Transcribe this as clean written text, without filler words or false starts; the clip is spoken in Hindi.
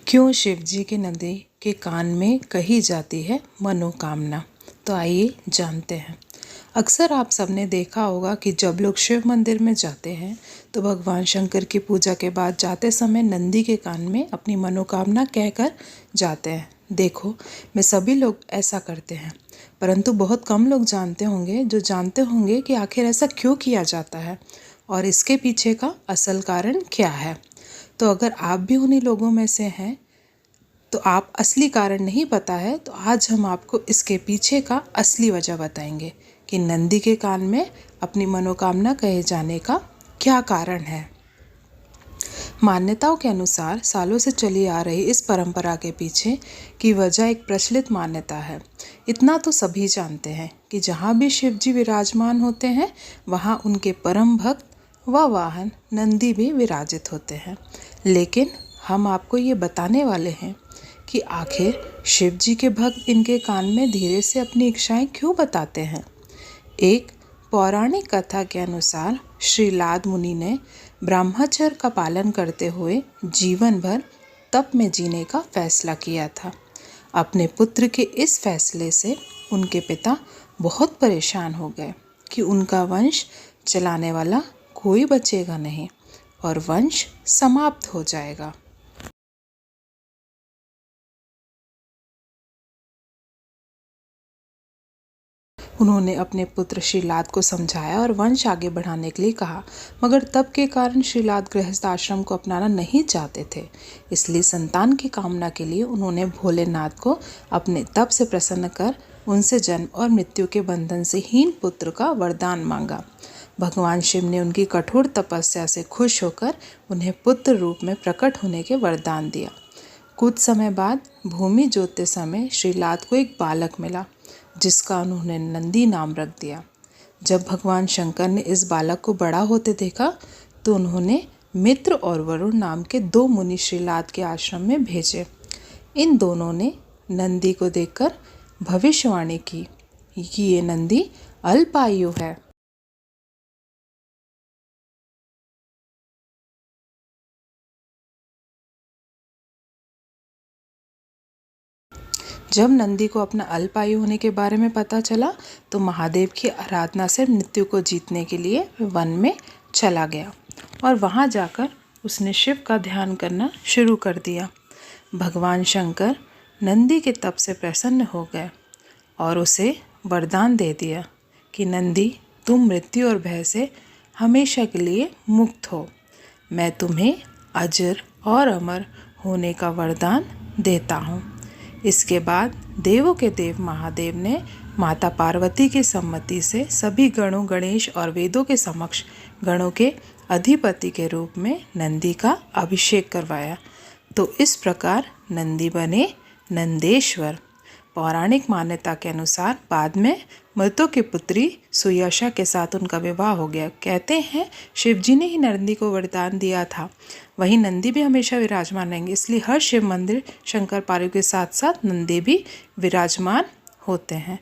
क्यों शिव जी के नंदी के कान में कही जाती है मनोकामना। तो आइए जानते हैं। अक्सर आप सबने देखा होगा कि जब लोग शिव मंदिर में जाते हैं तो भगवान शंकर की पूजा के बाद जाते समय नंदी के कान में अपनी मनोकामना कहकर जाते हैं। देखो, मैं सभी लोग ऐसा करते हैं, परंतु बहुत कम लोग जानते होंगे कि आखिर ऐसा क्यों किया जाता है और इसके पीछे का असल कारण क्या है। तो अगर आप भी उन्हीं लोगों में से हैं तो आप असली कारण नहीं पता है तो आज हम आपको इसके पीछे का असली वजह बताएंगे कि नंदी के कान में अपनी मनोकामना कहे जाने का क्या कारण है। मान्यताओं के अनुसार सालों से चली आ रही इस परंपरा के पीछे की वजह एक प्रचलित मान्यता है। इतना तो सभी जानते हैं कि जहाँ भी शिव जी विराजमान होते हैं वहाँ उनके परम भक्त व वाहन नंदी भी विराजित होते हैं। लेकिन हम आपको ये बताने वाले हैं कि आखिर शिव जी के भक्त इनके कान में धीरे से अपनी इच्छाएं क्यों बताते हैं। एक पौराणिक कथा के अनुसार श्रीलाद मुनि ने ब्रह्मचर्य का पालन करते हुए जीवन भर तप में जीने का फैसला किया था। अपने पुत्र के इस फैसले से उनके पिता बहुत परेशान हो गए कि उनका वंश चलाने वाला कोई बचेगा नहीं और वंश समाप्त हो जाएगा। उन्होंने अपने पुत्र श्रीलाद को समझाया और वंश आगे बढ़ाने के लिए कहा, मगर तप के कारण श्रीलाद गृहस्थ आश्रम को अपनाना नहीं चाहते थे। इसलिए संतान की कामना के लिए उन्होंने भोलेनाथ को अपने तप से प्रसन्न कर उनसे जन्म और मृत्यु के बंधन से हीन पुत्र का वरदान मांगा। भगवान शिव ने उनकी कठोर तपस्या से खुश होकर उन्हें पुत्र रूप में प्रकट होने के वरदान दिया। कुछ समय बाद भूमि जोतते समय श्रीलाद को एक बालक मिला जिसका उन्होंने नंदी नाम रख दिया। जब भगवान शंकर ने इस बालक को बड़ा होते देखा तो उन्होंने मित्र और वरुण नाम के 2 मुनि श्रीलाद के आश्रम में भेजे। इन दोनों ने नंदी को देखकर भविष्यवाणी की कि ये नंदी अल्पायु है। जब नंदी को अपना अल्पायु होने के बारे में पता चला तो महादेव की आराधना से मृत्यु को जीतने के लिए वन में चला गया और वहां जाकर उसने शिव का ध्यान करना शुरू कर दिया। भगवान शंकर नंदी के तप से प्रसन्न हो गए और उसे वरदान दे दिया कि नंदी, तुम मृत्यु और भय से हमेशा के लिए मुक्त हो। मैं तुम्हें अजर और अमर होने का वरदान देता हूँ। इसके बाद देवों के देव महादेव ने माता पार्वती की सम्मति से सभी गणों, गणेश और वेदों के समक्ष गणों के अधिपति के रूप में नंदी का अभिषेक करवाया। तो इस प्रकार नंदी बने नंदेश्वर। पौराणिक मान्यता के अनुसार बाद में मृतों की पुत्री सुयशा के साथ उनका विवाह हो गया। कहते हैं शिव जी ने ही नंदी को वरदान दिया था, वहीं नंदी भी हमेशा विराजमान रहेंगे। इसलिए हर शिव मंदिर शंकर पार्वती के साथ साथ नंदी भी विराजमान होते हैं।